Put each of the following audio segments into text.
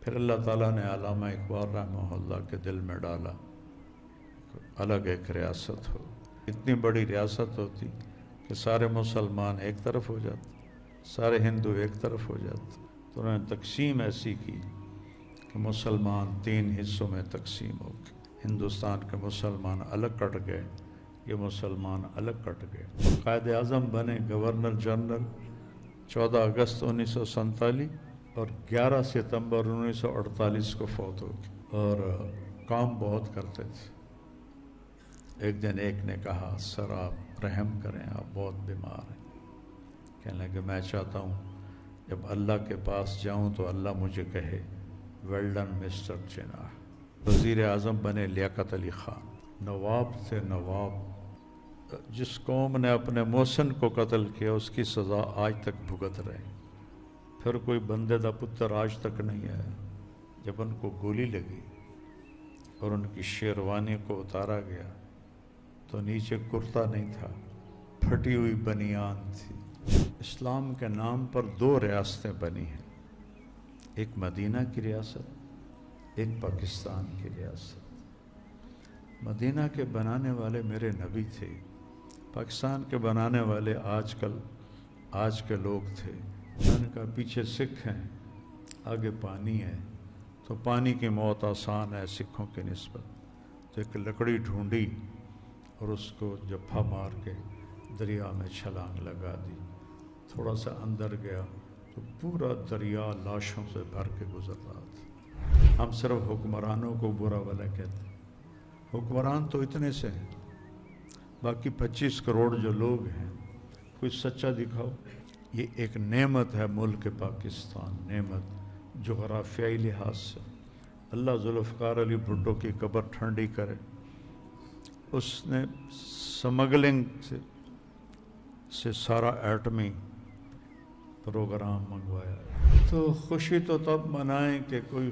پھر اللہ تعالیٰ نے علامہ اقبال رحمہ اللہ کے دل میں ڈالا الگ ایک ریاست ہو. اتنی بڑی ریاست ہوتی کہ سارے مسلمان ایک طرف ہو جاتے، سارے ہندو ایک طرف ہو جاتے. تو انہوں نے تقسیم ایسی کی کہ مسلمان 3 حصوں میں تقسیم ہو گئے. ہندوستان کے مسلمان الگ کٹ گئے، یہ مسلمان الگ کٹ گئے. قائد اعظم بنے گورنر جنرل 14 اگست 1947 اور 11 ستمبر 1948 کو فوت ہو گئے. اور کام بہت کرتے تھے. ایک دن ایک نے کہا سر آپ رحم کریں، آپ بہت بیمار ہیں. کہنے لگے میں چاہتا ہوں جب اللہ کے پاس جاؤں تو اللہ مجھے کہے ویل ڈن مسٹر جناح. وزیر اعظم بنے لیاقت علی خان. نواب تھے نواب. جس قوم نے اپنے محسن کو قتل کیا اس کی سزا آج تک بھگت رہے. پھر کوئی بندے دا پتر آج تک نہیں آیا. جب ان کو گولی لگی اور ان کی شیروانی کو اتارا گیا تو نیچے کرتا نہیں تھا، پھٹی ہوئی بنیان تھی. اسلام کے نام پر 2 ریاستیں بنی ہیں، ایک مدینہ کی ریاست، ایک پاکستان کی ریاست. مدینہ کے بنانے والے میرے نبی تھے، پاکستان کے بنانے والے آج کے لوگ تھے. میں نے کہا پیچھے سکھ ہیں آگے پانی ہے، تو پانی کی موت آسان ہے سکھوں کی نسبت. تو ایک لکڑی ڈھونڈی اور اس کو جپھا مار کے دریا میں چھلانگ لگا دی. تھوڑا سا اندر گیا تو پورا دریا لاشوں سے بھر کے گزر رہا تھا. ہم صرف حکمرانوں کو برا بھلا کہتے ہیں. حکمران تو اتنے سے ہیں، باقی 25 کروڑ جو لوگ ہیں کوئی سچا دکھاؤ. یہ ایک نعمت ہے ملک پاکستان، نعمت جغرافیائی لحاظ سے. اللہ ذوالفقار علی بھٹو کی قبر ٹھنڈی کرے. اس نے سمگلنگ سے سارا ایٹمی پروگرام منگوایا. تو خوشی تو تب منائیں کہ کوئی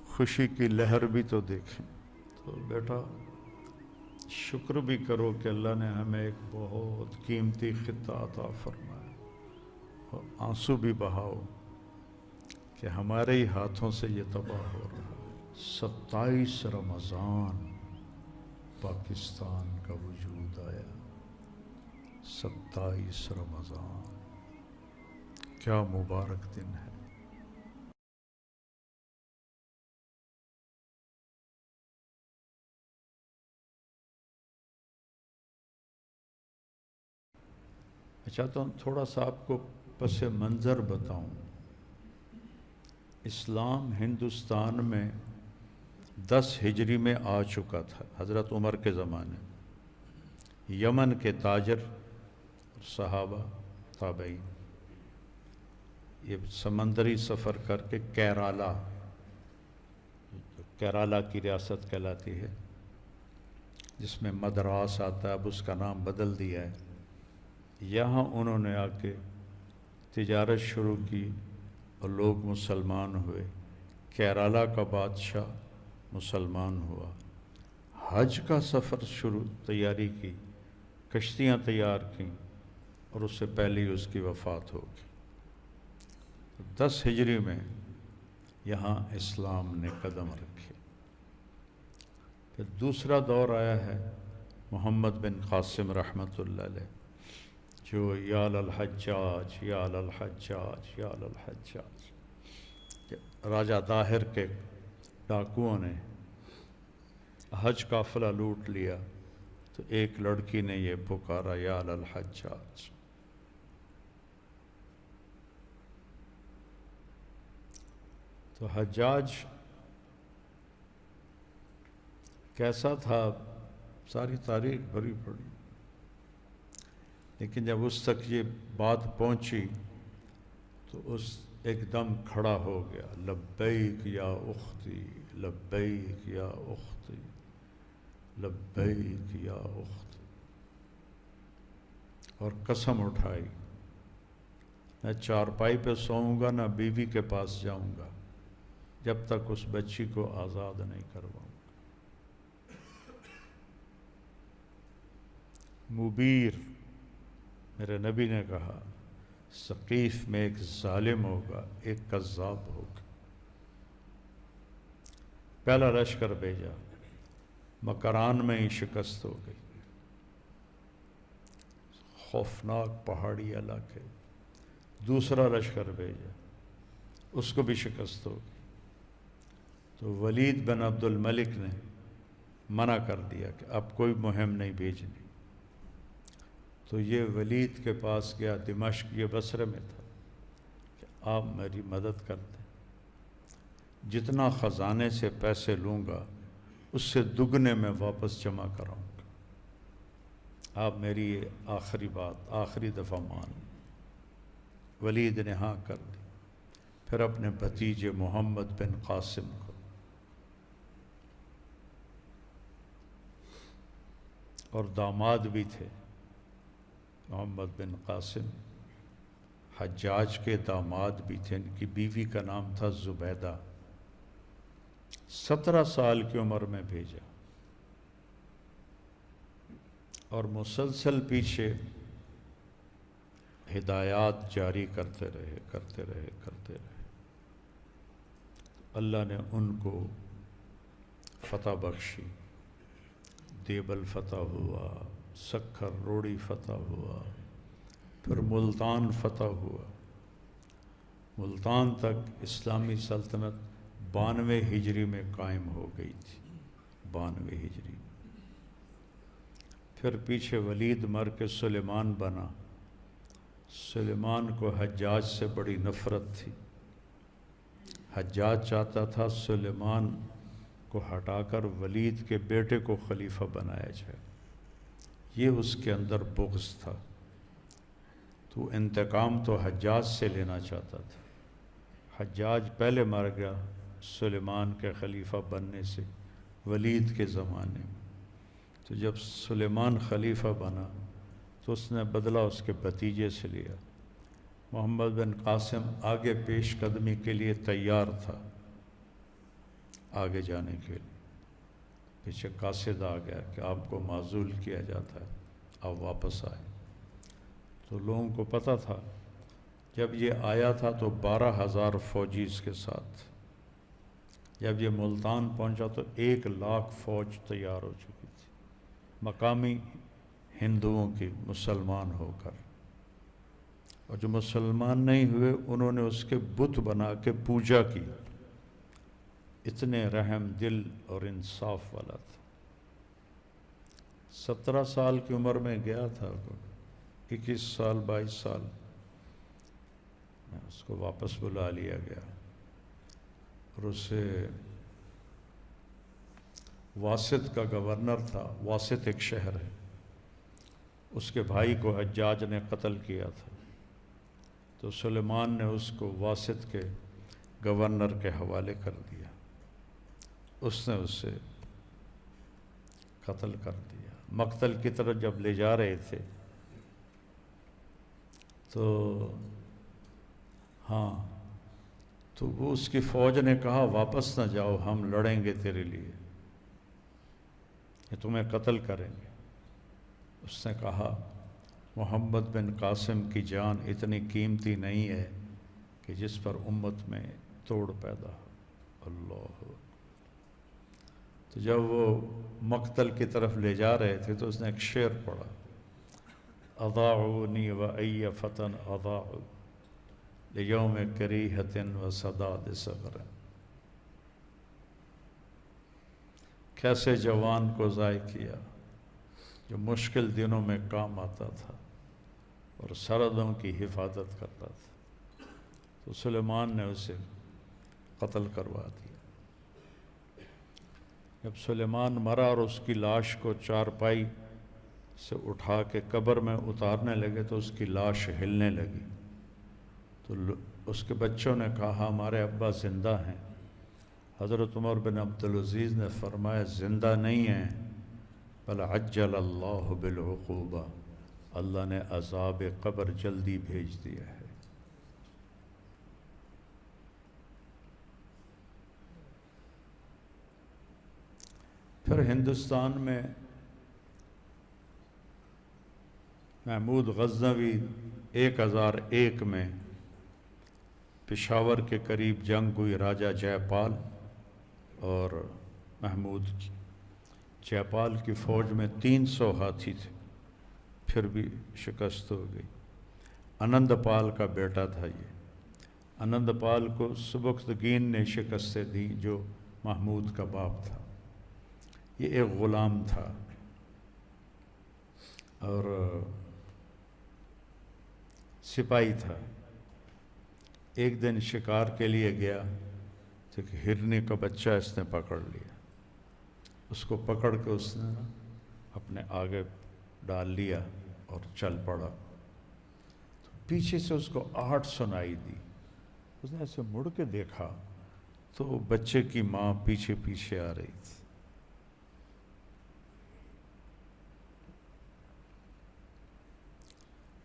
خوشی کی لہر بھی تو دیکھیں. تو بیٹا شکر بھی کرو کہ اللہ نے ہمیں ایک بہت قیمتی خطہ عطا فرمایا، اور آنسو بھی بہاؤ کہ ہمارے ہی ہاتھوں سے یہ تباہ ہو رہا ہے. 27 رمضان پاکستان کا وجود آیا. 27 رمضان کیا مبارک دن ہے. میں چاہتا ہوں تھوڑا سا آپ کو پس منظر بتاؤں. اسلام ہندوستان میں 10 ہجری میں آ چکا تھا حضرت عمر کے زمانے. یمن کے تاجر صحابہ تابعین یہ سمندری سفر کر کے کیرالہ کی ریاست کہلاتی ہے، جس میں مدراس آتا ہے، اب اس کا نام بدل دیا ہے. یہاں انہوں نے آ کے تجارت شروع کی اور لوگ مسلمان ہوئے. کیرالہ کا بادشاہ مسلمان ہوا. حج کا سفر تیاری کی، کشتیاں تیار کیں، اور اس سے پہلے ہی اس کی وفات ہو گئی. 10 ہجری میں یہاں اسلام نے قدم رکھے. پھر دوسرا دور آیا ہے محمد بن قاسم رحمۃ اللہ علیہ، جو یا للحجاج یا للحجاج یا للحجاج. راجہ طاہر کے ڈاکوؤں نے حج قافلہ لوٹ لیا تو ایک لڑکی نے یہ پکارا یا للحجاج. تو حجاج کیسا تھا ساری تاریخ بھری پڑی، لیکن جب اس تک یہ بات پہنچی تو اس ایک دم کھڑا ہو گیا. لبیک یا اختی لبیک یا اختی لبیک یا اختی. اور قسم اٹھائی میں چارپائی پہ سوؤں گا نہ بیوی کے پاس جاؤں گا جب تک اس بچی کو آزاد نہیں کرواؤں. مبیر میرے نبی نے کہا ثقیف میں ایک ظالم ہوگا، ایک کذاب ہوگا. پہلا لشکر بھیجا، مکران میں ہی شکست ہو گئی، خوفناک پہاڑی علاقے۔ دوسرا لشکر بھیجا، اس کو بھی شکست ہو گئی، تو ولید بن عبد الملک نے منع کر دیا کہ اب کوئی مہم نہیں بھیجنی۔ تو یہ ولید کے پاس گیا، دمشق، یہ بصرے میں تھا، کہ آپ میری مدد کر دیں، جتنا خزانے سے پیسے لوں گا اس سے دگنے میں واپس جمع کراؤں گا، آپ میری یہ آخری بات، آخری دفعہ مان لیں۔ ولید نے ہاں کر دی۔ پھر اپنے بھتیجے محمد بن قاسم کو، اور داماد بھی تھے محمد بن قاسم، حجاج کے داماد بھی تھے، ان کی بیوی کا نام تھا زبیدہ، 17 سال کی عمر میں بھیجا، اور مسلسل پیچھے ہدایات جاری کرتے رہے۔ اللہ نے ان کو فتح بخشی، دیبل فتح ہوا، سکھر روڑی فتح ہوا، پھر ملتان فتح ہوا۔ ملتان تک اسلامی سلطنت 92 ہجری میں قائم ہو گئی تھی، 92 ہجری۔ پھر پیچھے ولید مر کے سلیمان بنا۔ سلیمان کو حجاج سے بڑی نفرت تھی، حجاج چاہتا تھا سلیمان کو ہٹا کر ولید کے بیٹے کو خلیفہ بنایا جائے، یہ اس کے اندر بغض تھا، تو انتقام تو حجاج سے لینا چاہتا تھا۔ حجاج پہلے مر گیا سلیمان کے خلیفہ بننے سے ولید کے زمانے میں، تو جب سلیمان خلیفہ بنا تو اس نے بدلہ اس کے بھتیجے سے لیا۔ محمد بن قاسم آگے پیش قدمی کے لیے تیار تھا، آگے جانے کے لیے، پیچھے قاصد آ گیا کہ آپ کو معزول کیا جاتا ہے، آپ واپس آئے۔ تو لوگوں کو پتہ تھا، جب یہ آیا تھا تو 12,000 فوجی اس کے ساتھ، جب یہ ملتان پہنچا تو 1,00,000 فوج تیار ہو چکی تھی، مقامی ہندوؤں کی، مسلمان ہو کر، اور جو مسلمان نہیں ہوئے انہوں نے اس کے بت بنا کے پوجا کی، اتنے رحم دل اور انصاف والا تھا۔ 17 سال کی عمر میں گیا تھا، 21 سال 22 سال اس کو واپس بلا لیا گیا، اور اسے واسط کا گورنر تھا، واسط ایک شہر ہے، اس کے بھائی کو حجاج نے قتل کیا تھا، تو سلیمان نے اس کو واسط کے گورنر کے حوالے کر دیا، اس نے اسے قتل کر دیا۔ مقتل کی طرف جب لے جا رہے تھے تو تو وہ اس کی فوج نے کہا واپس نہ جاؤ، ہم لڑیں گے تیرے لیے، کہ تمہیں قتل کریں گے۔ اس نے کہا محمد بن قاسم کی جان اتنی قیمتی نہیں ہے کہ جس پر امت میں توڑ پیدا ہو۔ اللہ، تو جب وہ مقتل کی طرف لے جا رہے تھے تو اس نے ایک شعر پڑھا، اضاعونی و ای فتن اضاعوا لیوم کریہۃ و صداد صغر، کیسے جوان کو ضائع کیا جو مشکل دنوں میں کام آتا تھا اور سرحدوں کی حفاظت کرتا تھا۔ تو سلیمان نے اسے قتل کروا دیا۔ جب سلیمان مرا اور اس کی لاش کو چارپائی سے اٹھا کے قبر میں اتارنے لگے تو اس کی لاش ہلنے لگی، تو اس کے بچوں نے کہا ہمارے ابا زندہ ہیں۔ حضرت عمر بن عبدالعزیز نے فرمایا زندہ نہیں ہیں، بل عجل اللہ بالعقوبہ، اللہ نے عذاب قبر جلدی بھیج دیا ہے۔ پھر ہندوستان میں محمود غزنوی 1001 میں پشاور کے قریب جنگ ہوئی راجہ جے پال اور محمود کی جےپال کی فوج میں 300 ہاتھی تھے، پھر بھی شکست ہو گئی۔ آنند پال کا بیٹا تھا یہ۔ آنند پال کو سبکتگین نے شکستیں دیں جو محمود کا باپ تھا۔ یہ ایک غلام تھا اور سپاہی تھا۔ ایک دن شکار کے لیے گیا تو ایک ہرنی کا بچہ اس نے پکڑ لیا۔ اس کو پکڑ کے اس نے اپنے آگے ڈال لیا اور چل پڑا۔ تو پیچھے سے اس کو آہٹ سنائی دی۔ اس نے ایسے مڑ کے دیکھا تو بچے کی ماں پیچھے پیچھے آ رہی تھی۔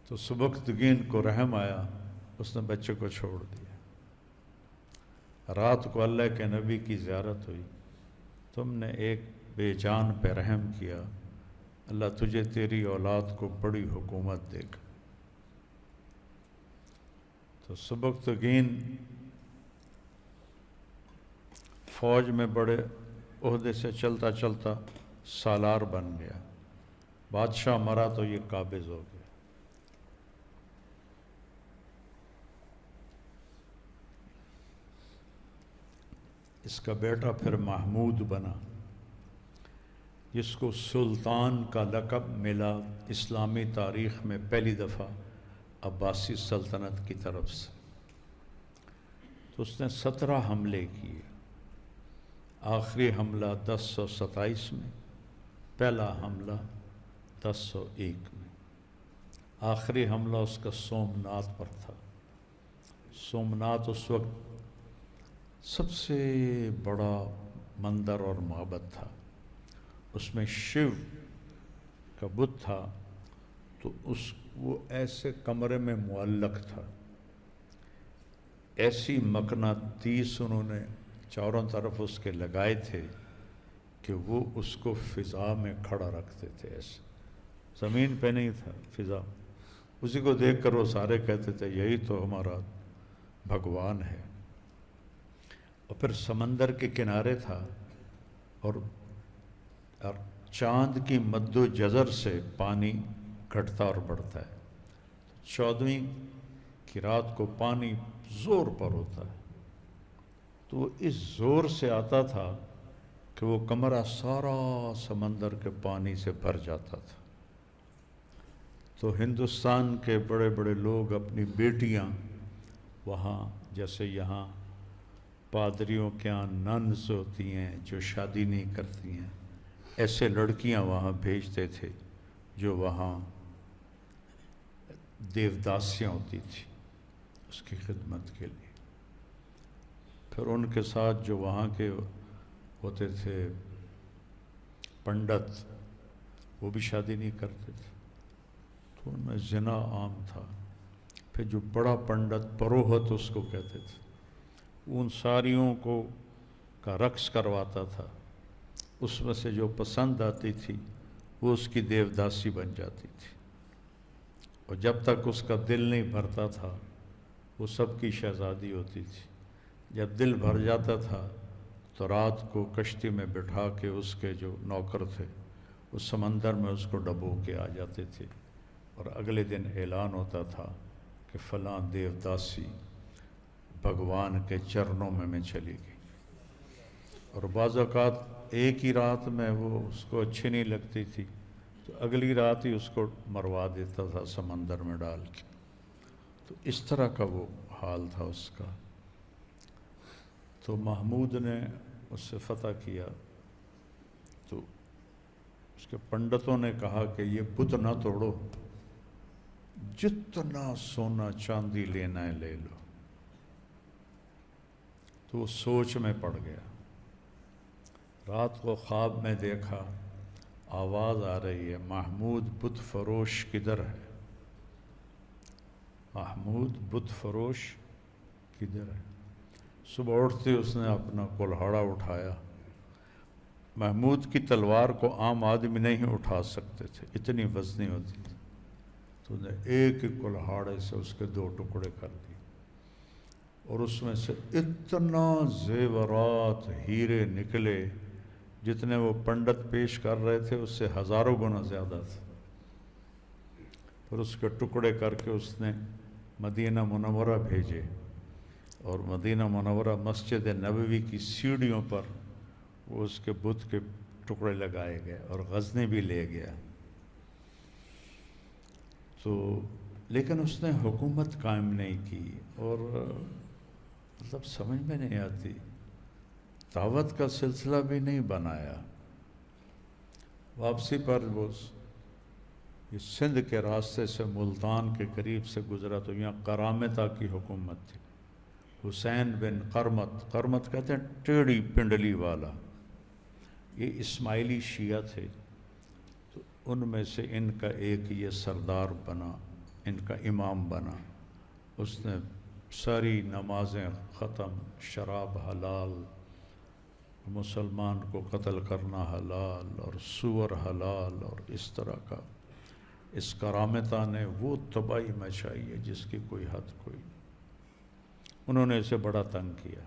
تو سبکتگین کو رحم آیا، اس نے بچے کو چھوڑ دیا۔ رات کو اللہ کے نبی کی زیارت ہوئی، تم نے ایک بے جان پہ رحم کیا، اللہ تجھے تیری اولاد کو بڑی حکومت دے گا۔ تو سبکتگین فوج میں بڑے عہدے سے چلتا چلتا سالار بن گیا۔ بادشاہ مرا تو یہ قابض ہو گیا۔ اس کا بیٹا پھر محمود بنا، جس کو سلطان کا لقب ملا اسلامی تاریخ میں پہلی دفعہ عباسی سلطنت کی طرف سے۔ تو اس نے 17 حملے کیے۔ آخری حملہ 1027 میں، پہلا حملہ 1001 میں۔ آخری حملہ اس کا سومنات پر تھا۔ سومنات اس وقت سب سے بڑا مندر اور معبد تھا۔ اس میں شیو کا بت تھا، تو وہ ایسے کمرے میں معلق تھا۔ ایسی مقناطیس انہوں نے چاروں طرف اس کے لگائے تھے کہ وہ اس کو فضا میں کھڑا رکھتے تھے، ایسے زمین پہ نہیں تھا، فضا۔ اسی کو دیکھ کر وہ سارے کہتے تھے یہی تو ہمارا بھگوان ہے۔ اور پھر سمندر کے کنارے تھا، اور چاند کی مد و جزر سے پانی گھٹتا اور بڑھتا ہے۔ 14ویں کی رات کو پانی زور پر ہوتا ہے، تو وہ اس زور سے آتا تھا کہ وہ کمرہ سارا سمندر کے پانی سے بھر جاتا تھا۔ تو ہندوستان کے بڑے بڑے لوگ اپنی بیٹیاں وہاں، جیسے یہاں پادریوں کے یہاں ننز ہوتی ہیں جو شادی نہیں کرتی ہیں، ایسے لڑکیاں وہاں بھیجتے تھے جو وہاں دیوداسیاں ہوتی تھیں اس کی خدمت کے لیے۔ پھر ان کے ساتھ جو وہاں کے ہوتے تھے پنڈت، وہ بھی شادی نہیں کرتے تھے، تو ان میں زنا عام تھا۔ پھر جو بڑا پنڈت پروہت اس کو کہتے تھے، ان ساریوں کو کا رقص کرواتا تھا، اس میں سے جو پسند آتی تھی وہ اس کی دیوداسی بن جاتی تھی، اور جب تک اس کا دل نہیں بھرتا تھا وہ سب کی شہزادی ہوتی تھی۔ جب دل بھر جاتا تھا تو رات کو کشتی میں بٹھا کے اس کے جو نوکر تھے اس سمندر میں اس کو ڈبو کے آ جاتے تھے، اور اگلے دن اعلان ہوتا تھا کہ فلاں دیوداسی بھگوان کے چرنوں میں چلی گئی۔ اور بعض اوقات ایک ہی رات میں وہ اس کو اچھی نہیں لگتی تھی تو اگلی رات ہی اس کو مروا دیتا تھا سمندر میں ڈال کے۔ تو اس طرح کا وہ حال تھا اس کا۔ تو محمود نے اس سے فتح کیا، تو اس کے پنڈتوں نے کہا کہ یہ بت نہ توڑو، جتنا سونا چاندی لینا ہے لے لو۔ تو وہ سوچ میں پڑ گیا۔ رات کو خواب میں دیکھا، آواز آ رہی ہے، محمود بت فروش کدھر ہے؟ محمود بت فروش کدھر ہے؟ صبح اٹھتے اس نے اپنا کلہاڑا اٹھایا۔ محمود کی تلوار کو عام آدمی نہیں اٹھا سکتے تھے، اتنی وزنی ہوتی تھی، تو نے ایک ہی کلہاڑے سے اس کے 2 ٹکڑے کر دیے، اور اس میں سے اتنا زیورات ہیرے نکلے جتنے وہ پنڈت پیش کر رہے تھے اس سے ہزاروں گنا زیادہ تھے. پھر اس کے ٹکڑے کر کے اس نے مدینہ منورہ بھیجے، اور مدینہ منورہ مسجد نبوی کی سیڑھیوں پر وہ اس کے بت کے ٹکڑے لگائے گئے، اور غزنی بھی لے گیا. تو لیکن اس نے حکومت قائم نہیں کی، اور مطلب سمجھ میں نہیں آتی، دعوت کا سلسلہ بھی نہیں بنایا. واپسی پر وہ یہ سندھ کے راستے سے ملتان کے قریب سے گزرا تو یہاں کرامتہ کی حکومت تھی. حسین بن قرمت، قرمت کہتے ہیں ٹیڑھی پنڈلی والا، یہ اسماعیلی شیعہ تھے. تو ان میں سے ان کا ایک یہ سردار بنا، ان کا امام بنا. اس نے ساری نمازیں ختم، شراب حلال، مسلمان کو قتل کرنا حلال، اور سور حلال، اور اس طرح کا. اس کرامتہ نے وہ تباہی مچائی ہے جس کی کوئی حد کوئی. انہوں نے اسے بڑا تنگ کیا.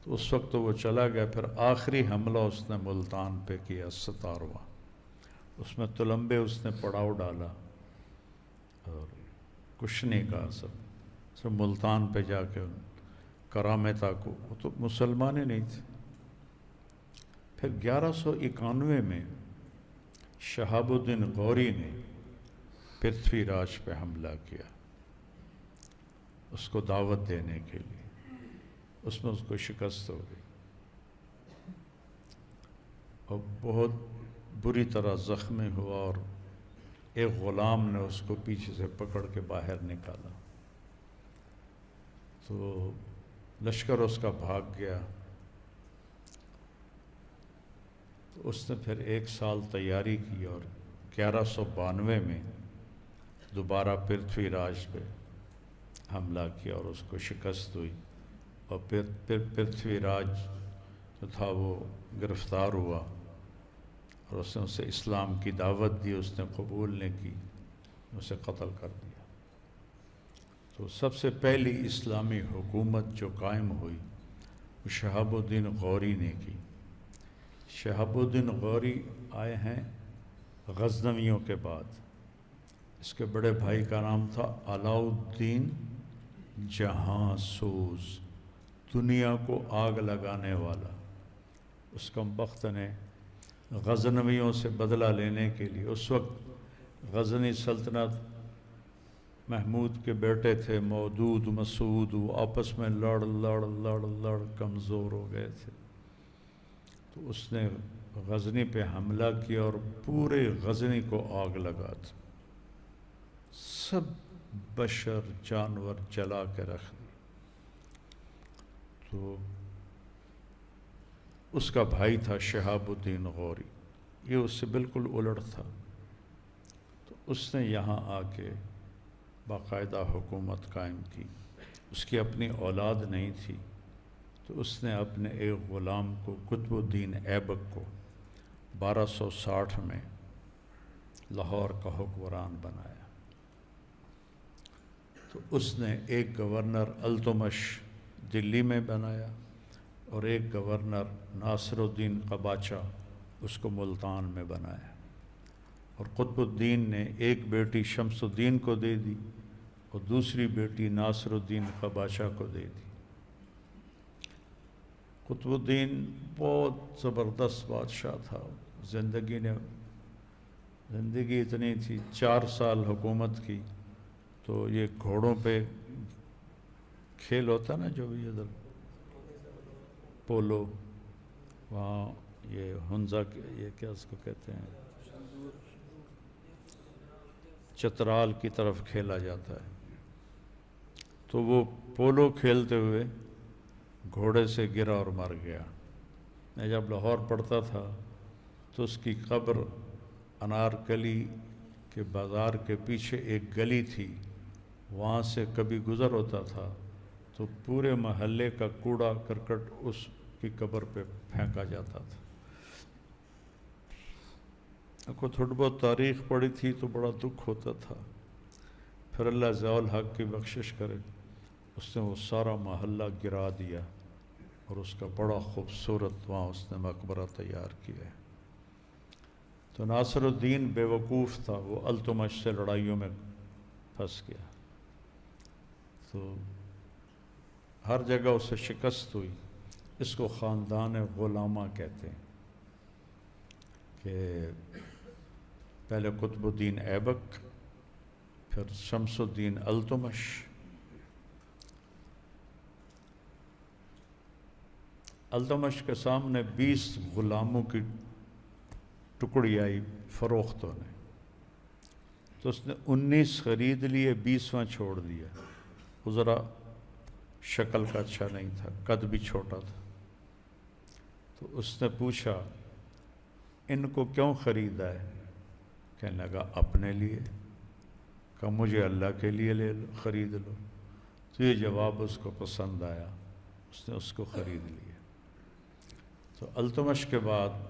تو اس وقت وہ چلا گیا. پھر آخری حملہ اس نے ملتان پہ کیا، 17واں. اس میں تلمبے اس نے پڑاؤ ڈالا اور کچھ نہیں کہا. سب ملتان پہ جا کے کرامتہ کو، وہ تو مسلمان ہی نہیں تھے. پھر 1191 میں شہاب الدین غوری نے پرتھوی راج پہ حملہ کیا اس کو دعوت دینے کے لیے. اس میں اس کو شکست ہو گئی اور بہت بری طرح زخمی ہوا، اور ایک غلام نے اس کو پیچھے سے پکڑ کے باہر نکالا. تو لشکر اس کا بھاگ گیا. تو اس نے پھر 1 سال تیاری کی، اور 1192 میں دوبارہ پرتھوی راج پہ حملہ کیا اور اس کو شکست ہوئی. اور پھر پرتھوی راج جو تھا وہ گرفتار ہوا، اور اس نے اسے اسلام کی دعوت دی. اس نے قبول نہیں کی، اسے قتل کر دیا. تو سب سے پہلی اسلامی حکومت جو قائم ہوئی وہ شہاب الدین غوری نے کی. شہاب الدین غوری آئے ہیں غزنویوں کے بعد. اس کے بڑے بھائی کا نام تھا علاء الدین جہاں سوز، دنیا کو آگ لگانے والا. اس کمبخت نے غزنویوں سے بدلہ لینے کے لیے، اس وقت غزنی سلطنت محمود کے بیٹے تھے مودود مسعود، وہ آپس میں لڑ لڑ لڑ لڑ کمزور ہو گئے تھے. تو اس نے غزنی پہ حملہ کیا اور پورے غزنی کو آگ لگا دی. سب بشر جانور جلا کے رکھ دی. تو اس کا بھائی تھا شہاب الدین غوری، یہ اس سے بالکل الٹ تھا. تو اس نے یہاں آ کے باقاعدہ حکومت قائم کی. اس کی اپنی اولاد نہیں تھی، تو اس نے اپنے ایک غلام کو قطب الدین ایبک کو 1260 میں لاہور کا حکمران بنایا. تو اس نے ایک گورنر التمش دلی میں بنایا، اور ایک گورنر ناصر الدین قباچہ اس کو ملتان میں بنایا. اور قطب الدین نے ایک بیٹی شمس الدین کو دے دی اور دوسری بیٹی ناصر الدین قباچہ کو دے دی. قطب الدین بہت زبردست بادشاہ تھا. زندگی اتنی تھی، 4 سال حکومت کی. تو یہ گھوڑوں پہ کھیل ہوتا نا، جو بھی ادھر پولو، وہاں یہ ہنزا، یہ کیا اس کو کہتے ہیں، چترال کی طرف کھیلا جاتا ہے. تو وہ پولو کھیلتے ہوئے گھوڑے سے گرا اور مر گیا. میں جب لاہور پڑھتا تھا تو اس کی قبر انارکلی کے بازار کے پیچھے ایک گلی تھی، وہاں سے کبھی گزر ہوتا تھا تو پورے محلے کا کوڑا کرکٹ اس کی قبر پہ پھینکا جاتا تھا. کو تھوڑی بہت تاریخ پڑھی تھی تو بڑا دکھ ہوتا تھا. پھر اللہ ضیاء الحق کی بخشش کرے، اس نے وہ سارا محلہ گرا دیا اور اس کا بڑا خوبصورت وہاں اس نے مقبرہ تیار کیا ہے۔ تو ناصر الدین بے وقوف تھا، وہ التمش سے لڑائیوں میں پھنس گیا، تو ہر جگہ اسے شکست ہوئی۔ اس کو خاندان غلامہ کہتے ہیں کہ پہلے قطب الدین ایبک، پھر شمس الدین التمش۔ التمش کے سامنے 20 غلاموں کی ٹکڑی آئی فروختوں نے، تو اس نے 19 خرید لیے، 20واں چھوڑ دیا۔ وہ ذرا شکل کا اچھا نہیں تھا، قد بھی چھوٹا تھا، تو اس نے پوچھا ان کو کیوں خریدا ہے؟ کہنے لگا اپنے لیے۔ کہا مجھے اللہ کے لیے لے لو، خرید لو۔ تو یہ جواب اس کو پسند آیا، اس نے اس کو خرید لیا۔ تو التمش کے بعد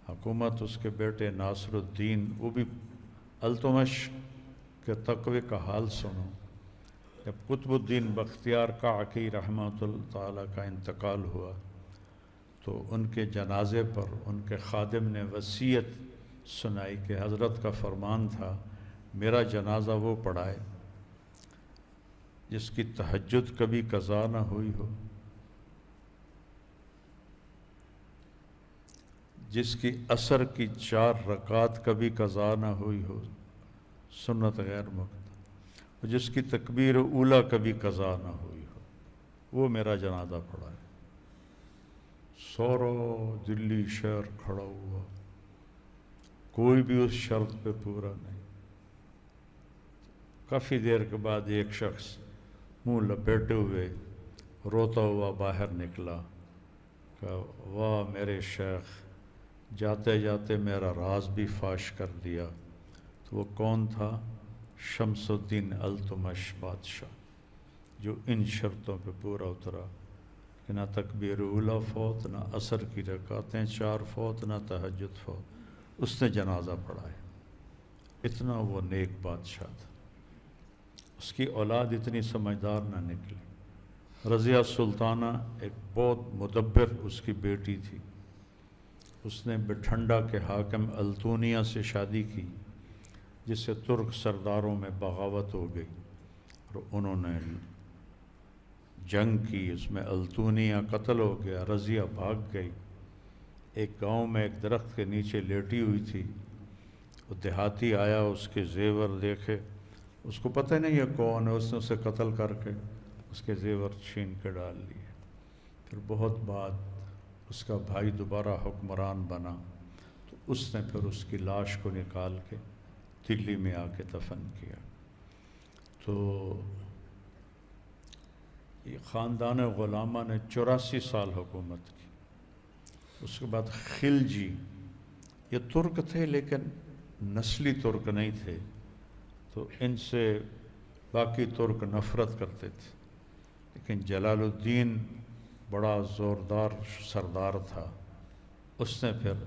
حکومت اس کے بیٹے ناصر الدین، وہ بھی التمش کے تقوی کا حال سنو۔ جب قطب الدین بختیار کاکی رحمۃ اللہ تعالیٰ کا انتقال ہوا تو ان کے جنازے پر ان کے خادم نے وصیت سنائی کہ حضرت کا فرمان تھا میرا جنازہ وہ پڑھائے جس کی تہجد کبھی قضا نہ ہوئی ہو، جس کی عصر کی 4 رکعات کبھی قضا نہ ہوئی ہو، سنت غیر مقطع، اور جس کی تکبیر اولیٰ کبھی قضا نہ ہوئی ہو، وہ میرا جنازہ پڑھائے۔ سورا دلی شہر کھڑا ہوا، کوئی بھی اس شرط پہ پورا نہیں۔ کافی دیر کے بعد ایک شخص منہ لپیٹے ہوئے روتا ہوا باہر نکلا، کہ واہ میرے شیخ، جاتے جاتے میرا راز بھی فاش کر دیا۔ تو وہ کون تھا؟ شمس الدین التمش بادشاہ، جو ان شرطوں پہ پورا اترا کہ نہ تکبیر اولیٰ فوت، نہ عصر کی رکعتیں 4 فوت، نہ تہجد فوت، اس نے جنازہ پڑھا ہے۔ اتنا وہ نیک بادشاہ تھا۔ اس کی اولاد اتنی سمجھدار نہ نکلی۔ رضیہ سلطانہ ایک بہت مدبر اس کی بیٹی تھی، اس نے بٹھنڈا کے حاکم التونیہ سے شادی کی، جس سے ترک سرداروں میں بغاوت ہو گئی اور انہوں نے جنگ کی، اس میں التونیہ قتل ہو گیا، رضیہ بھاگ گئی۔ ایک گاؤں میں ایک درخت کے نیچے لیٹی ہوئی تھی، وہ دیہاتی آیا، اس کے زیور دیکھے، اس کو پتہ نہیں یہ کون ہے، اس نے اسے قتل کر کے اس کے زیور چھین کے ڈال لیے۔ پھر بہت بعد اس کا بھائی دوبارہ حکمران بنا، تو اس نے پھر اس کی لاش کو نکال کے دلی میں آ کے دفن کیا۔ تو یہ خاندان غلامہ نے 84 سال حکومت کی۔ اس کے بعد خلجی، یہ ترک تھے لیکن نسلی ترک نہیں تھے، تو ان سے باقی ترک نفرت کرتے تھے، لیکن جلال الدین بڑا زوردار سردار تھا، اس نے پھر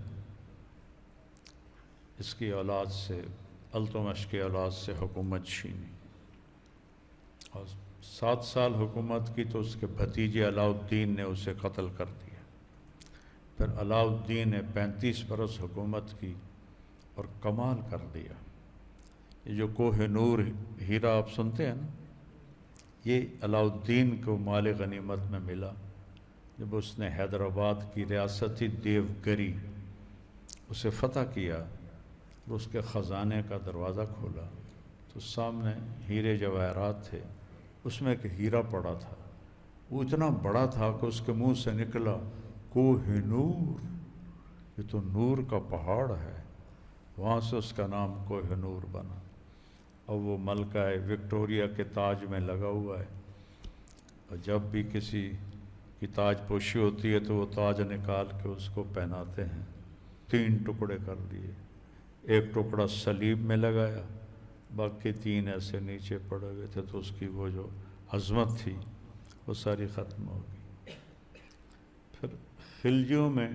اس کی اولاد سے، التمش کی اولاد سے حکومت چھینی اور 7 سال حکومت کی، تو اس کے بھتیجے علاؤ الدین نے اسے قتل کر دیا۔ پھر علاؤ الدین نے 35 برس حکومت کی اور کمال کر دیا۔ یہ جو کوہ نور ہیرا آپ سنتے ہیں نا، یہ علاؤ الدین کو مال غنیمت میں ملا جب اس نے حیدرآباد کی ریاستی دیوگری اسے فتح کیا اور اس کے خزانے کا دروازہ کھولا، تو سامنے ہیرے جواہرات تھے، اس میں ایک ہیرا پڑا تھا، وہ اتنا بڑا تھا کہ اس کے منہ سے نکلا کوہ نور، یہ تو نور کا پہاڑ ہے۔ وہاں سے اس کا نام کوہ نور بنا، اور وہ ملکہ وکٹوریہ کے تاج میں لگا ہوا ہے، اور جب بھی کسی کی تاج پوشی ہوتی ہے تو وہ تاج نکال کے اس کو پہناتے ہیں۔ 3 ٹکڑے کر دیے، ایک ٹکڑا صلیب میں لگایا، باقی 3 ایسے نیچے پڑے ہوئے تھے، تو اس کی وہ جو عظمت تھی وہ ساری ختم ہو گئی۔ پھر خلجیوں میں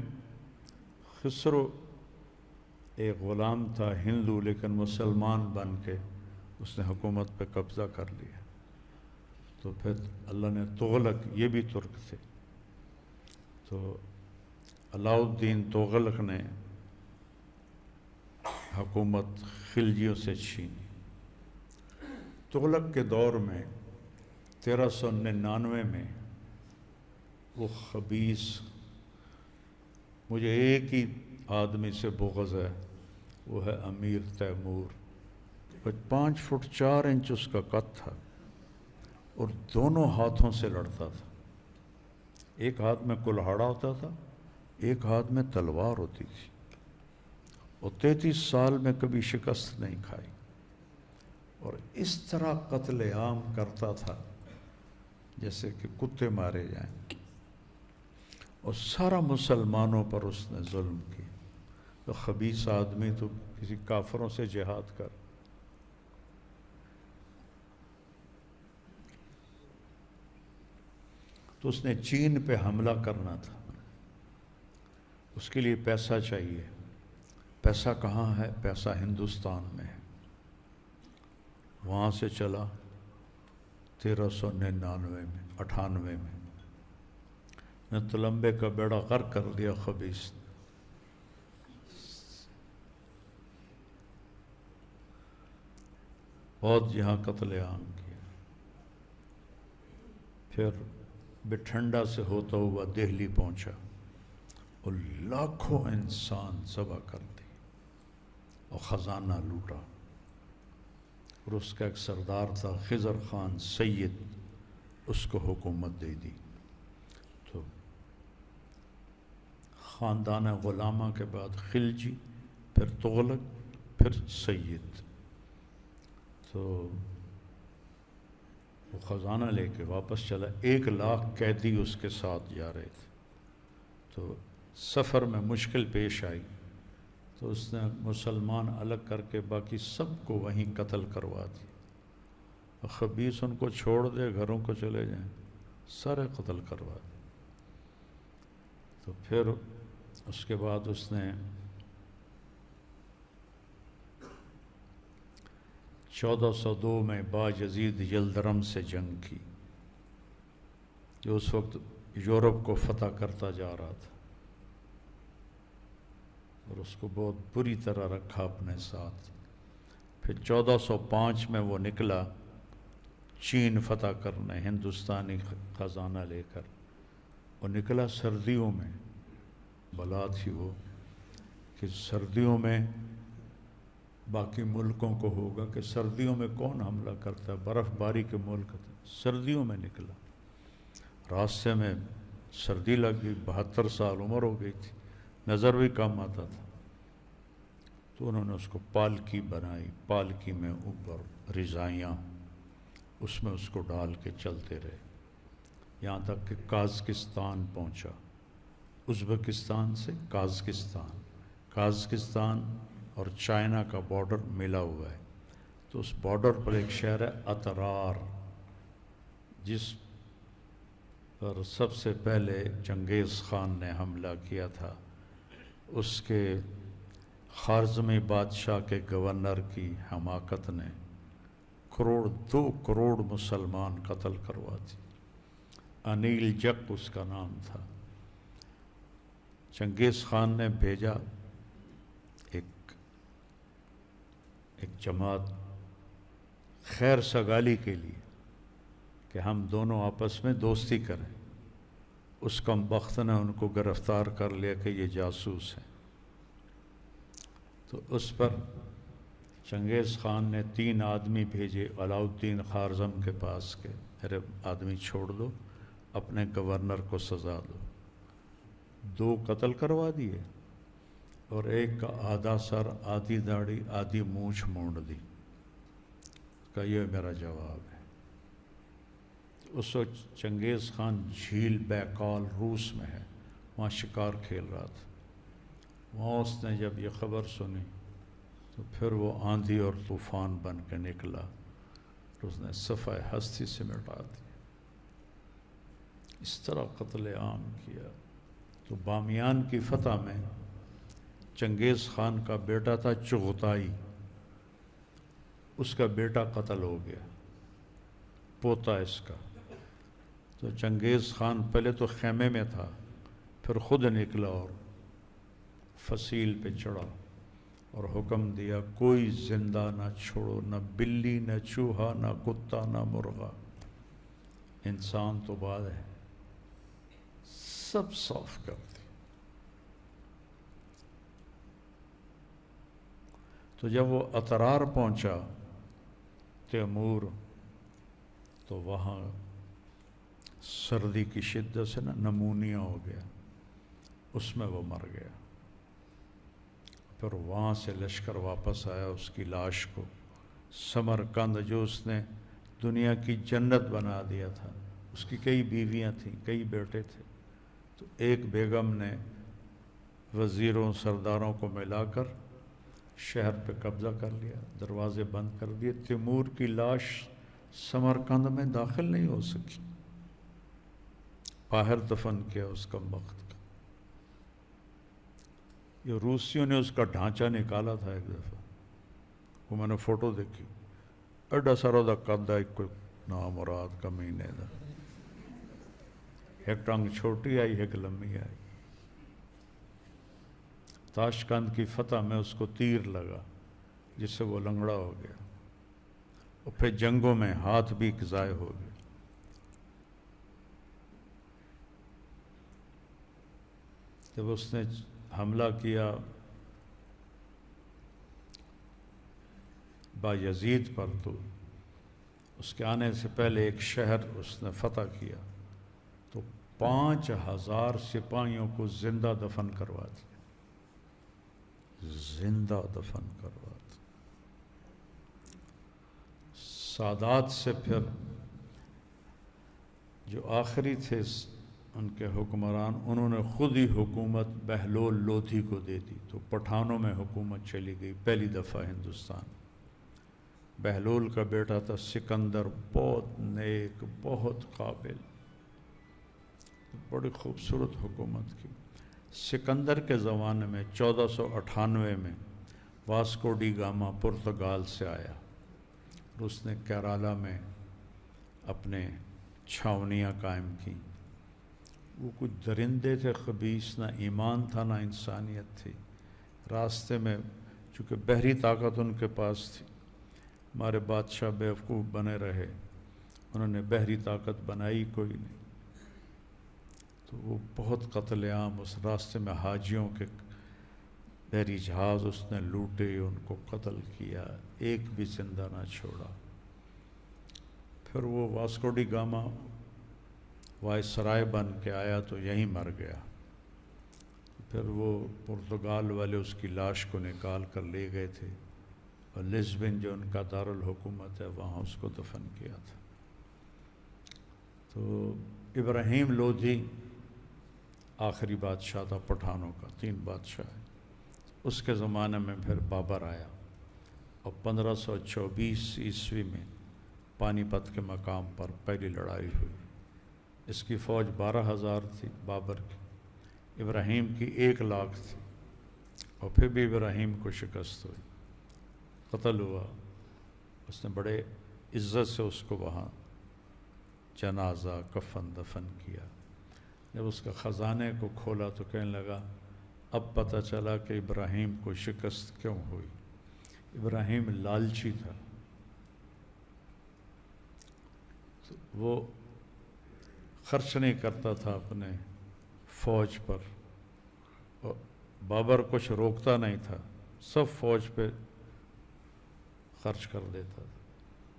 خسرو ایک غلام تھا ہندو، لیکن مسلمان بن کے اس نے حکومت پہ قبضہ کر لیا۔ تو پھر اللہ نے تغلق، یہ بھی ترک تھے، تو علاء الدین تغلق نے حکومت خلجیوں سے چھینی۔ تغلق کے دور میں 1399 میں وہ خبیث، مجھے ایک ہی آدمی سے بغض ہے، وہ ہے امیر تیمور۔ 5 فٹ 4 انچ اس کا قد تھا اور دونوں ہاتھوں سے لڑتا تھا، ایک ہاتھ میں کلہاڑا ہوتا تھا، ایک ہاتھ میں تلوار ہوتی تھی، اور 33 سال میں کبھی شکست نہیں کھائی، اور اس طرح قتل عام کرتا تھا جیسے کہ کتے مارے جائیں، اور سارا مسلمانوں پر اس نے ظلم کیا۔ تو خبیث آدمی تو کسی کافروں سے جہاد کر۔ تو اس نے چین پہ حملہ کرنا تھا، اس کے لیے پیسہ چاہیے۔ پیسہ کہاں ہے؟ پیسہ ہندوستان میں ہے۔ وہاں سے چلا 1399 میں 98 میں نے تلمبے کا بیڑا غرق کر دیا خبیث نے۔ بہت یہاں قتل عام کیا۔ پھر بٹھنڈا سے ہوتا ہوا دہلی پہنچا اور لاکھوں انسان ذبح کر دی اور خزانہ لوٹا، اور اس کا ایک سردار تھا خضر خان سید، اس کو حکومت دے دی۔ تو خاندان غلامہ کے بعد خلجی، پھر تغلق، پھر سید۔ تو وہ خزانہ لے کے واپس چلا، 1 لاکھ قیدی اس کے ساتھ جا رہے تھے۔ تو سفر میں مشکل پیش آئی تو اس نے مسلمان الگ کر کے باقی سب کو وہیں قتل کروا دیا۔ خبیث ان کو چھوڑ دے، گھروں کو چلے جائیں، سارے قتل کروا دے۔ تو پھر اس کے بعد اس نے 1402 میں باجزید یلدرم سے جنگ کی، جو اس وقت یورپ کو فتح کرتا جا رہا تھا، اور اس کو بہت بری طرح رکھا اپنے ساتھ۔ پھر 1405 میں وہ نکلا چین فتح کرنے، ہندوستانی خزانہ لے کر۔ وہ نکلا سردیوں میں، بلا تھی وہ کہ سردیوں میں باقی ملکوں کو ہوگا کہ سردیوں میں کون حملہ کرتا ہے، برف باری کے ملک تھے، سردیوں میں نکلا۔ راستے میں سردی لگ گئی، 72 سال عمر ہو گئی تھی، نظر بھی کم آتا تھا، تو انہوں نے اس کو پالکی بنائی، پالکی میں اوپر رضائیاں، اس میں اس کو ڈال کے چلتے رہے، یہاں تک کہ قازقستان پہنچا، ازبکستان سے قازقستان، قازقستان اور چائنا کا بارڈر ملا ہوا ہے، تو اس بارڈر پر ایک شہر ہے اترار، جس پر سب سے پہلے چنگیز خان نے حملہ کیا تھا۔ اس کے خارزمی بادشاہ کے گورنر کی حماقت نے 2 کروڑ مسلمان قتل کروا دی۔ انیل جک اس کا نام تھا۔ چنگیز خان نے بھیجا ایک جماعت خیر سگالی کے لیے کہ ہم دونوں آپس میں دوستی کریں۔ اس کم بخت نے ان کو گرفتار کر لیا کہ یہ جاسوس ہیں۔ تو اس پر چنگیز خان نے 3 آدمی بھیجے علاء الدین خارزم کے پاس کہ میرے آدمی چھوڑ دو، اپنے گورنر کو سزا دو۔ 2 قتل کروا دیے اور ایک کا آدھا سر، آدھی داڑھی، آدھی مونچھ مونڈ دی، کہ یہ میرا جواب ہے۔ اس وقت چنگیز خان جھیل بیکال روس میں ہے، وہاں شکار کھیل رہا تھا۔ وہاں اس نے جب یہ خبر سنی تو پھر وہ آندھی اور طوفان بن کے نکلا، اس نے صفحہ ہستی سے مٹا دیا۔ اس طرح قتل عام کیا۔ تو بامیان کی فتح میں چنگیز خان کا بیٹا تھا چغتائی، اس کا بیٹا قتل ہو گیا، پوتا اس کا، تو چنگیز خان پہلے تو خیمے میں تھا، پھر خود نکلا اور فصیل پہ چڑھا اور حکم دیا کوئی زندہ نہ چھوڑو، نہ بلی نہ چوہا نہ کتا نہ مرغا، انسان تو بعد ہے، سب صاف کر دی۔ تو جب وہ اطرار پہنچا تیمور، تو وہاں سردی کی شدت سے نمونیا ہو گیا، اس میں وہ مر گیا۔ پھر وہاں سے لشکر واپس آیا اس کی لاش کو سمرقند، جو اس نے دنیا کی جنت بنا دیا تھا، اس کی کئی بیویاں تھیں، کئی بیٹے تھے، تو ایک بیگم نے وزیروں سرداروں کو ملا کر شہر پہ قبضہ کر لیا، دروازے بند کر دیے، تیمور کی لاش سمرقند میں داخل نہیں ہو سکی، باہر دفن کیا اس کا وقت۔ یہ روسیوں نے اس کا ڈھانچہ نکالا تھا ایک دفعہ، وہ میں نے فوٹو دیکھی، ایڈا سارا دا قدا ایک نامراد کمینے دا، ایک ٹانگ چھوٹی آئی ایک لمبی آئی۔ تاشقند کی فتح میں اس کو تیر لگا جس سے وہ لنگڑا ہو گیا، اور پھر جنگوں میں ہاتھ بھی ضائع ہو گئے۔ جب اس نے حملہ کیا بایزید پر، تو اس کے آنے سے پہلے ایک شہر اس نے فتح کیا، تو 5000 سپاہیوں کو زندہ دفن کروا دیا، زندہ دفن کروا دیا۔ سادات سے پھر جو آخری تھے ان کے حکمران، انہوں نے خود ہی حکومت بہلول لودھی کو دے دی، تو پٹھانوں میں حکومت چلی گئی پہلی دفعہ ہندوستان۔ بہلول کا بیٹا تھا سکندر، بہت نیک، بہت قابل، بڑی خوبصورت حکومت کی۔ سکندر کے زمانے میں 1498 میں واسکو ڈی گاما پرتگال سے آیا، اور اس نے کیرالا میں اپنے چھاونیاں قائم کی۔ وہ کچھ درندے تھے خبیث، نہ ایمان تھا نہ انسانیت تھی۔ راستے میں چونکہ بحری طاقت ان کے پاس تھی، ہمارے بادشاہ بیوقوف بنے رہے، انہوں نے بحری طاقت بنائی کوئی نہیں، تو وہ بہت قتل عام اس راستے میں حاجیوں کے بحری جہاز اس نے لوٹے، ان کو قتل کیا، ایک بھی زندہ نہ چھوڑا۔ پھر وہ واسکو ڈی گاما وائسرائے بن کے آیا تو یہیں مر گیا۔ پھر وہ پرتگال والے اس کی لاش کو نکال کر لے گئے تھے، اور لزبن جو ان کا دارالحکومت ہے وہاں اس کو دفن کیا تھا۔ تو ابراہیم لودھی آخری بادشاہ تھا پٹھانوں کا، 3 بادشاہ ہیں۔ اس کے زمانے میں پھر بابر آیا، اور 1524 عیسوی میں پانی پت کے مقام پر پہلی لڑائی ہوئی۔ اس کی فوج 12,000 تھی بابر کی، ابراہیم کی 1,00,000 تھی، اور پھر بھی ابراہیم کو شکست ہوئی، قتل ہوا۔ اس نے بڑے عزت سے اس کو وہاں جنازہ کفن دفن کیا۔ جب اس کا خزانے کو کھولا تو کہنے لگا اب پتہ چلا کہ ابراہیم کو شکست کیوں ہوئی۔ ابراہیم لالچی تھا، تو وہ خرچ نہیں کرتا تھا اپنے فوج پر، اور بابر کچھ روکتا نہیں تھا، سب فوج پہ خرچ کر دیتا تھا۔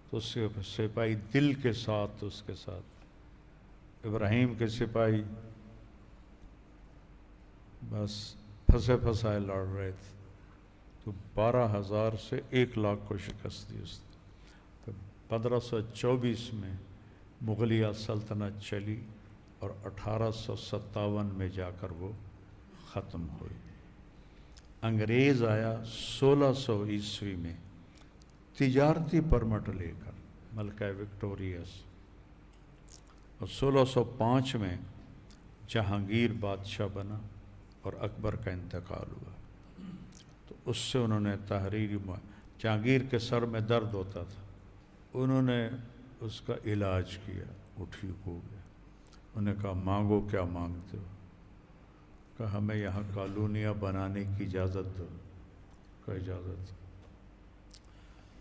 تو اس کے سپاہی دل کے ساتھ اس کے ساتھ، ابراہیم کے سپاہی بس پھنسے پھنسائے لڑ رہے تھے، تو 12,000 سے 1,00,000 کو شکست دی اس نے۔ پھر 1524 میں مغلیہ سلطنت چلی، اور 1857 میں جا کر وہ ختم ہوئی۔ انگریز آیا 1600 عیسوی میں تجارتی پرمٹ لے کر ملکہ وکٹوریہ سے، اور 1605 میں جہانگیر بادشاہ بنا اور اکبر کا انتقال ہوا، تو اس سے انہوں نے تحریری جہانگیر کے سر میں درد ہوتا تھا، انہوں نے اس کا علاج کیا، وہ ٹھیک ہو گیا۔ انہیں کہا مانگو کیا مانگتے ہو؟ کہا ہمیں یہاں کالونیاں بنانے کی اجازت دو۔ کہا اجازت؟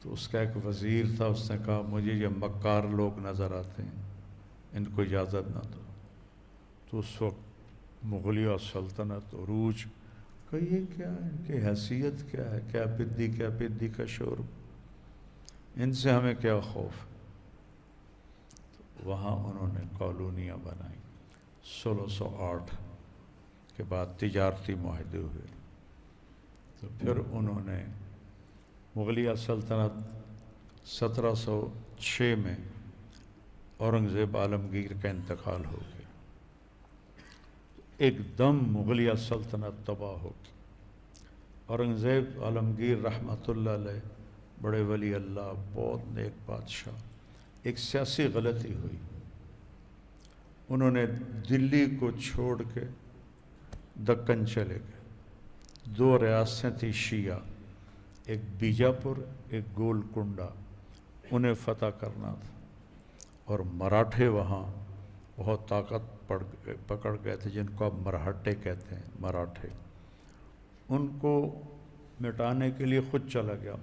تو اس کا ایک وزیر تھا، اس نے کہا مجھے یہ مکار لوگ نظر آتے ہیں، ان کو اجازت نہ دو۔ تو اس وقت مغلیہ سلطنت عروج، کہ یہ کیا ہے، ان کی حیثیت کیا ہے، کیا پدی کا شور، ان سے ہمیں کیا خوف ہے۔ وہاں انہوں نے کالونیاں بنائیں۔ 1608 کے بعد تجارتی معاہدے ہوئے، تو پھر انہوں نے مغلیہ سلطنت 1706 میں اورنگزیب عالمگیر کا انتقال ہو گیا، ایک دم مغلیہ سلطنت تباہ ہو گئی۔ اورنگزیب عالمگیر رحمۃ اللہ علیہ بڑے ولی اللہ، بہت نیک بادشاہ، ایک سیاسی غلطی ہوئی، انہوں نے دلی کو چھوڑ کے دکن چلے گئے۔ 2 ریاستیں تھیں شیعہ، ایک بیجاپور، ایک گولکنڈہ، انہیں فتح کرنا تھا، اور مراٹھے وہاں بہت طاقت پکڑ گئے تھے، جن کو اب مرہٹے کہتے ہیں، مراٹھے، ان کو مٹانے کے لیے خود چلا گیا،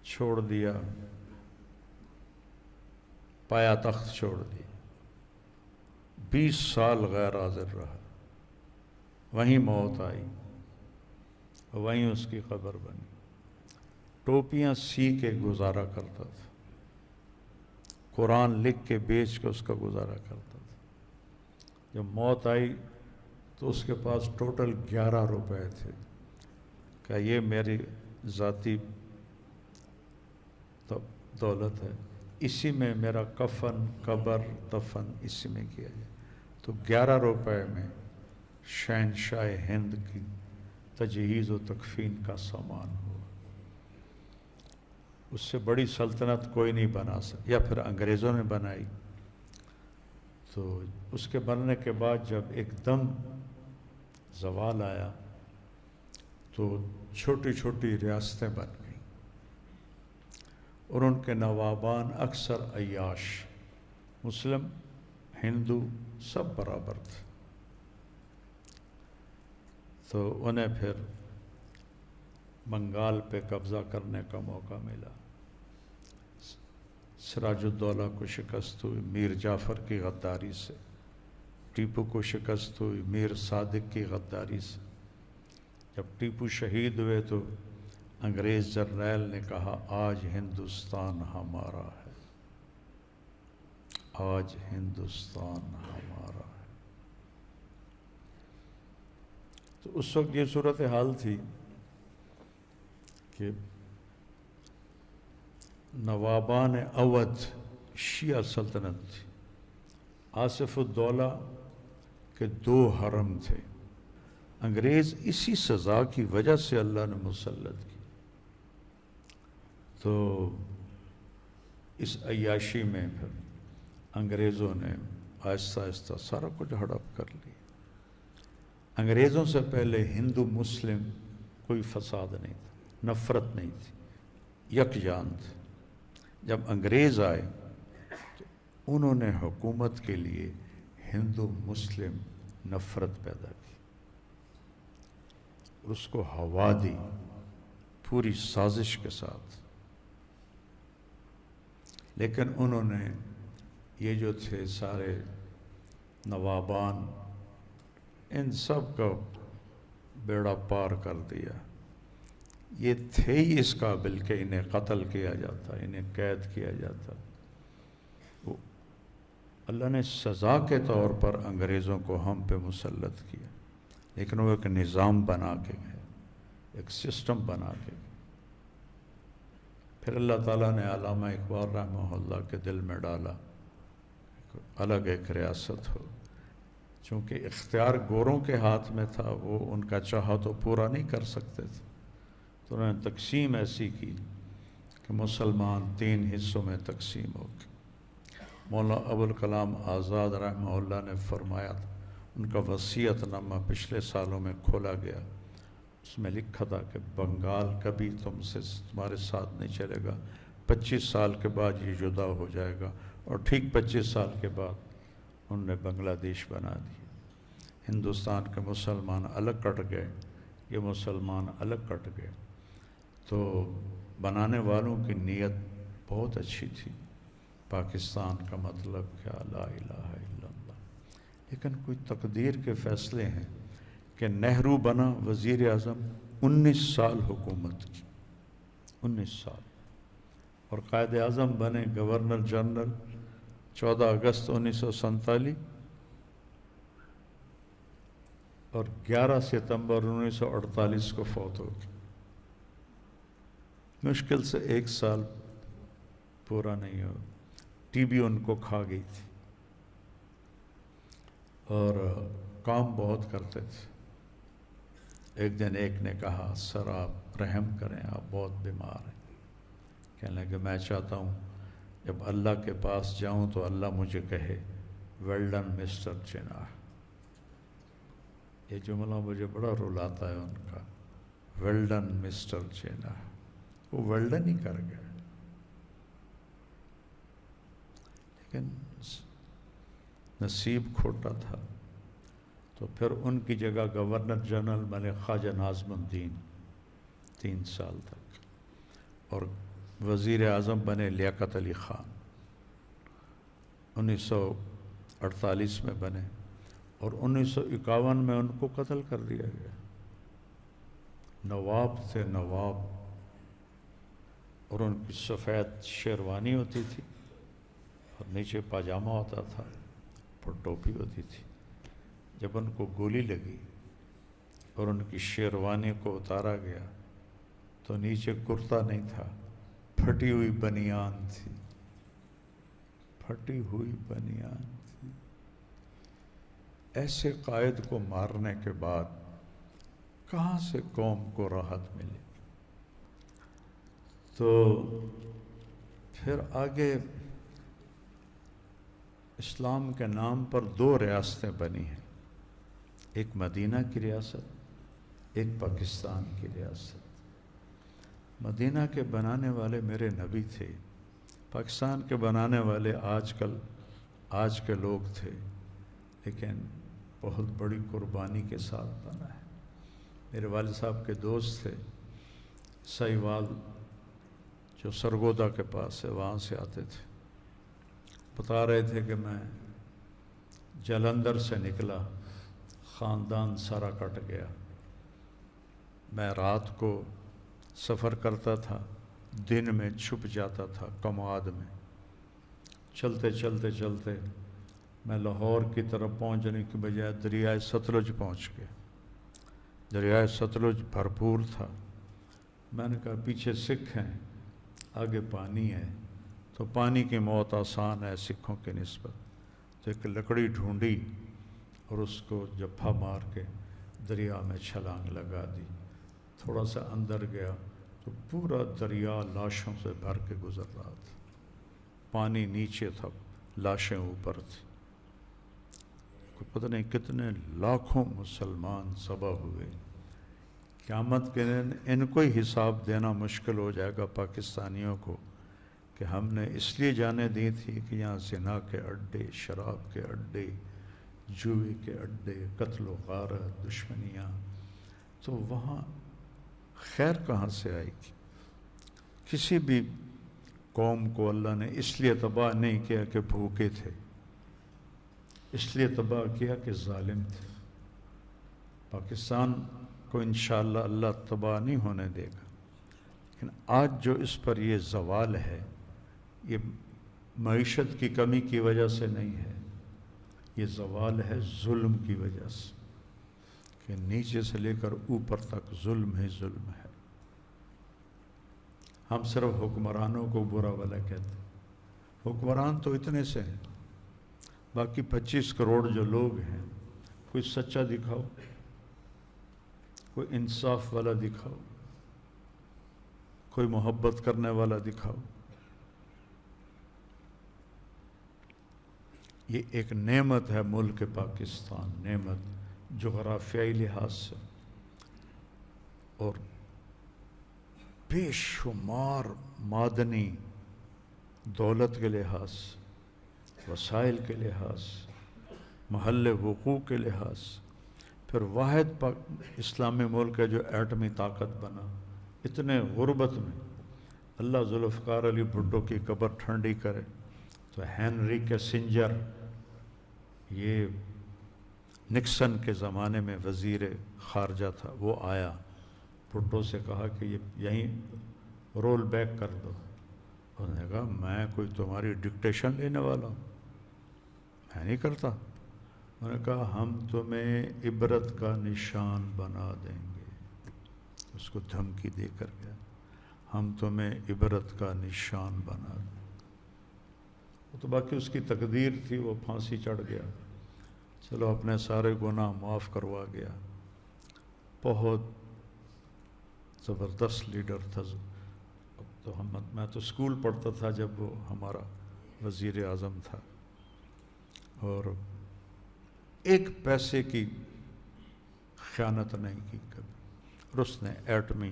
چھوڑ دیا، پایا تخت چھوڑ دیا، 20 سال غیر حاضر رہا، وہیں موت آئی، وہیں اس کی قبر بنی، ٹوپیاں سی کے گزارا کرتا تھا، قرآن لکھ کے بیچ کے اس کا گزارا کرتا تھا۔ جب موت آئی تو اس کے پاس ٹوٹل 11 روپے تھے، کہ یہ میری ذاتی دولت ہے، اسی میں میرا کفن، قبر، دفن اسی میں کیا جائے۔ تو 11 روپے میں شہنشاہ ہند کی تجہیز و تکفین کا سامان ہوا۔ اس سے بڑی سلطنت کوئی نہیں بنا سکتا، یا پھر انگریزوں نے بنائی۔ تو اس کے بننے کے بعد جب ایک دم زوال آیا تو چھوٹی چھوٹی ریاستیں بن گئیں، اور ان کے نوابان اکثر عیاش، مسلم ہندو سب برابر تھے، تو انہیں پھر بنگال پہ قبضہ کرنے کا موقع ملا۔ سراج الدولہ کو شکست ہوئی میر جعفر کی غداری سے، ٹیپو کو شکست ہوئی میر صادق کی غداری سے۔ جب ٹیپو شہید ہوئے تو انگریز جرنیل نے کہا آج ہندوستان ہمارا ہے، آج ہندوستان ہمارا ہے۔ تو اس وقت یہ صورتحال تھی کہ نوابان اودھ شیعہ سلطنت تھی، آصف الدولہ کے 2 حرم تھے، انگریز اسی سزا کی وجہ سے اللہ نے مسلط کی۔ تو اس عیاشی میں پھر انگریزوں نے آہستہ آہستہ سارا کچھ ہڑپ کر لیا۔ انگریزوں سے پہلے ہندو مسلم کوئی فساد نہیں تھا، نفرت نہیں تھی، یکجان تھے۔ جب انگریز آئے تو انہوں نے حکومت کے لیے ہندو مسلم نفرت پیدا کی اور اس کو ہوا دی پوری سازش کے ساتھ۔ لیکن انہوں نے یہ جو تھے سارے نوابان، ان سب کا بیڑا پار کر دیا۔ یہ تھے ہی اس قابل کہ انہیں قتل کیا جاتا، انہیں قید کیا جاتا۔ اللہ نے سزا کے طور پر انگریزوں کو ہم پہ مسلط کیا، لیکن وہ ایک نظام بنا کے گئے، ایک سسٹم بنا کے گئے۔ پھر اللہ تعالیٰ نے علامہ اقبال رحمہ اللہ کے دل میں ڈالا الگ ایک ریاست ہو، چونکہ اختیار گوروں کے ہاتھ میں تھا، وہ ان کا چاہا تو پورا نہیں کر سکتے تھے، تو انہوں نے تقسیم ایسی کی کہ مسلمان 3 حصوں میں تقسیم ہو گئے۔ مولانا ابوالکلام آزاد رحمہ اللہ نے فرمایا تھا، ان کا وصیت نامہ پچھلے سالوں میں کھولا گیا، اس میں لکھا تھا کہ بنگال کبھی تمہارے ساتھ نہیں چلے گا، 25 سال کے بعد یہ جدا ہو جائے گا، اور ٹھیک 25 سال کے بعد انہوں نے بنگلہ دیش بنا دی. ہندوستان کے مسلمان الگ کٹ گئے، یہ مسلمان الگ کٹ گئے. تو بنانے والوں کی نیت بہت اچھی تھی، پاکستان کا مطلب کیا، لا الہ الا اللہ. لیکن کوئی تقدیر کے فیصلے ہیں کہ نہرو بنا وزیر اعظم، 19 سال حکومت کی، 19 سال، اور قائد اعظم بنے گورنر جنرل 14 اگست 1947 اور 11 ستمبر 1948 کو فوت ہو گئے. مشکل سے 1 سال پورا نہیں ہو، ٹی بی ان کو کھا گئی تھی، اور کام بہت کرتے تھے. ایک دن ایک نے کہا، سر آپ رحم کریں، آپ بہت بیمار ہیں. کہنے لگے میں چاہتا ہوں جب اللہ کے پاس جاؤں تو اللہ مجھے کہے ویل ڈن مسٹر جناح. یہ جملہ مجھے بڑا رلاتا ہے ان کا، ویل ڈن مسٹر جناح. وہ ویل ڈن ہی کر گئے، لیکن نصیب کھوٹا تھا. تو پھر ان کی جگہ گورنر جنرل بنے خواجہ ناظم الدین 3 سال تک، اور وزیر اعظم بنے لیاقت علی خان 1948 میں بنے، اور 1951 میں ان کو قتل کر دیا گیا. نواب تھے، نواب، اور ان کی سفید شیروانی ہوتی تھی اور نیچے پاجامہ ہوتا تھا، پر ٹوپی ہوتی تھی. جب ان کو گولی لگی اور ان کی شیروانی کو اتارا گیا تو نیچے کرتا نہیں تھا، پھٹی ہوئی بنیان تھی، پھٹی ہوئی بنیان تھی. ایسے قائد کو مارنے کے بعد کہاں سے قوم کو راحت ملی؟ تو پھر آگے اسلام کے نام پر 2 ریاستیں بنی ہیں، ایک مدینہ کی ریاست، ایک پاکستان کی ریاست. مدینہ کے بنانے والے میرے نبی تھے، پاکستان کے بنانے والے آج کے لوگ تھے، لیکن بہت بڑی قربانی کے ساتھ بنا ہے. میرے والد صاحب کے دوست تھے سائیوال، جو سرگودا کے پاس ہے، وہاں سے آتے تھے. بتا رہے تھے کہ میں جلندھر سے نکلا، خاندان سارا کٹ گیا. میں رات کو سفر کرتا تھا، دن میں چھپ جاتا تھا کمواد میں. چلتے چلتے چلتے میں لاہور کی طرف پہنچنے کی بجائے دریائے ستلج پہنچ گیا. دریائے ستلج بھرپور تھا. میں نے کہا پیچھے سکھ ہیں، آگے پانی ہے، تو پانی کی موت آسان ہے سکھوں کے نسبت. تو ایک لکڑی ڈھونڈی اور اس کو جپھا مار کے دریا میں چھلانگ لگا دی. تھوڑا سا اندر گیا تو پورا دریا لاشوں سے بھر کے گزر رہا تھا. پانی نیچے تھا، لاشیں اوپر تھی. پتہ نہیں کتنے لاکھوں مسلمان ذبح ہوئے. قیامت کے دن ان کو ہی حساب دینا مشکل ہو جائے گا پاکستانیوں کو کہ ہم نے اس لیے جانیں دی تھی کہ یہاں زنا کے اڈے، شراب کے اڈے، جوئے کے اڈے، قتل و غارت، دشمنیاں. تو وہاں خیر کہاں سے آئے گی؟ کسی بھی قوم کو اللہ نے اس لیے تباہ نہیں کیا کہ بھوکے تھے، اس لیے تباہ کیا کہ ظالم تھے. پاکستان کو انشاءاللہ اللہ تباہ نہیں ہونے دے گا، لیکن آج جو اس پر یہ زوال ہے، یہ معیشت کی کمی کی وجہ سے نہیں ہے، یہ زوال ہے ظلم کی وجہ سے، کہ نیچے سے لے کر اوپر تک ظلم ہی ظلم ہے. ہم صرف حکمرانوں کو برا بھلا کہتے ہیں. حکمران تو اتنے سے ہیں، باقی 25 کروڑ جو لوگ ہیں، کوئی سچا دکھاؤ، کوئی انصاف والا دکھاؤ، کوئی محبت کرنے والا دکھاؤ. یہ ایک نعمت ہے ملک پاکستان، نعمت جغرافیائی لحاظ سے اور بے شمار معدنی دولت کے لحاظ، وسائل کے لحاظ. محل وقوع کے لحاظ، پھر واحد اسلامی ملک ہے جو ایٹمی طاقت بنا، اتنے غربت میں اللہ ذوالفقار علی بھٹو کی قبر ٹھنڈی کرے تو ہینری کیسنجر، یہ نکسن کے زمانے میں وزیر خارجہ تھا، وہ آیا بھٹو سے کہا کہ یہ یہیں رول بیک کر دو. انہوں نے کہا میں کوئی تمہاری ڈکٹیشن لینے والا ہوں، میں نہیں کرتا. انہوں نے کہا ہم تمہیں عبرت کا نشان بنا دیں گے. اس کو دھمکی دے کر گیا، ہم تمہیں عبرت کا نشان بنا دیں. وہ تو باقی اس کی تقدیر تھی، وہ پھانسی چڑھ گیا، چلو اپنے سارے گناہ معاف کروا گیا. بہت زبردست لیڈر تھا. تو میں تو اسکول پڑھتا تھا جب وہ ہمارا وزیر اعظم تھا، اور ایک پیسے کی خیانت نہیں کی کبھی. اور اس نے ایٹمی